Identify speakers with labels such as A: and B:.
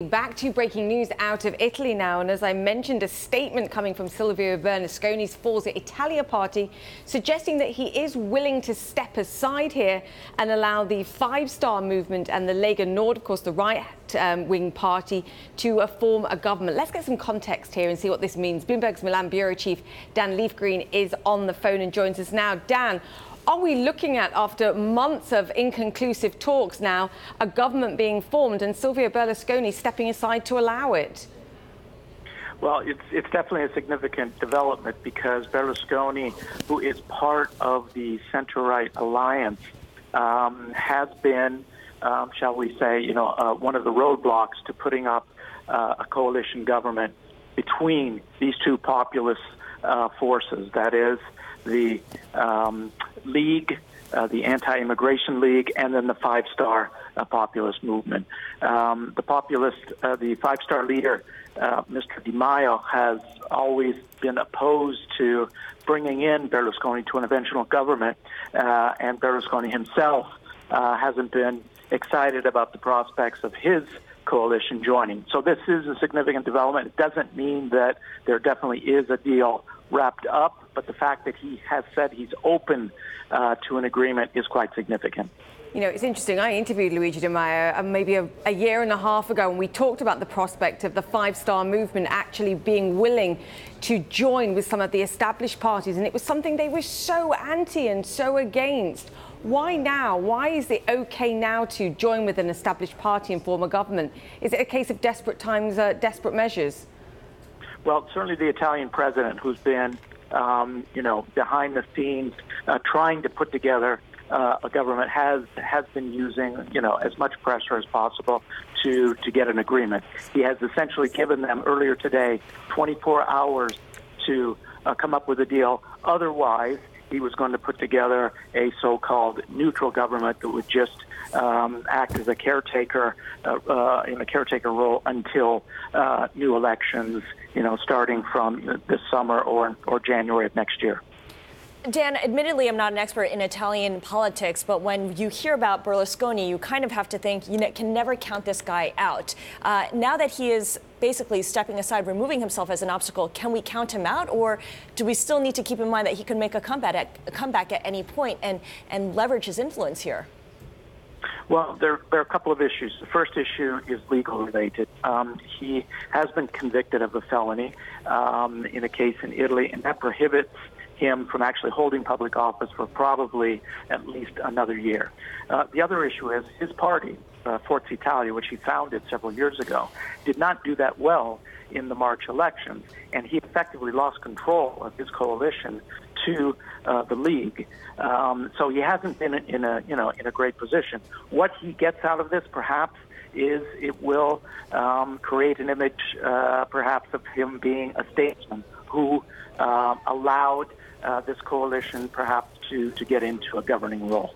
A: Back to breaking news out of Italy now, and as I mentioned, a statement coming from Silvio Berlusconi's Forza Italia party suggesting that he is willing to step aside here and allow the Five Star movement and the Lega Nord, of course the right-wing party, to form a government. Let's get some context here and see what this means. Bloomberg's Milan bureau chief Dan Liefgreen is on the phone and joins us now. Dan, are we looking at, after months of inconclusive talks now, a government being formed and Silvio Berlusconi stepping aside to allow it?
B: Well, it's definitely a significant development because Berlusconi, who is part of the center-right alliance, has been, shall we say, one of the roadblocks to putting up a coalition government between these two populist forces. That is, the League, the Anti-Immigration League, and then the Five Star populist movement. The Five Star leader, Mr. Di Maio, has always been opposed to bringing in Berlusconi to an eventual government, and Berlusconi himself hasn't been excited about the prospects of his coalition joining. So this is a significant development. It doesn't mean that there definitely is a deal wrapped up, but the fact that he has said he's open to an agreement is quite significant.
A: You know, it's interesting. I interviewed Luigi Di Maio maybe a year and a half ago, and we talked about the prospect of the Five Star movement actually being willing to join with some of the established parties, and it was something they were so anti and so against. Why now? Why is it okay now to join with an established party and form a government? Is it a case of desperate times, desperate measures?
B: Well, certainly the Italian president, who's been, behind the scenes, trying to put together a government, has been using, as much pressure as possible to get an agreement. He has essentially given them earlier today 24 hours to come up with a deal. Otherwise, he was going to put together a so-called neutral government that would just act as a caretaker in a caretaker role until new elections, starting from this summer or January of next year.
C: Dan, admittedly, I'm not an expert in Italian politics, but when you hear about Berlusconi, you kind of have to think you can never count this guy out. Now that he is basically stepping aside, removing himself as an obstacle, can we count him out, or do we still need to keep in mind that he could make a comeback at any point and leverage his influence here?
B: Well, there are a couple of issues. The first issue is legal related. He has been convicted of a felony in a case in Italy, and that prohibits him from actually holding public office for probably at least another year. The other issue is his party, Forza Italia, which he founded several years ago, did not do that well in the March elections, and he effectively lost control of his coalition to the League. So he hasn't been in a great position. What he gets out of this, perhaps, is it will create an image, perhaps, of him being a statesman who allowed this coalition, perhaps, to get into a governing role.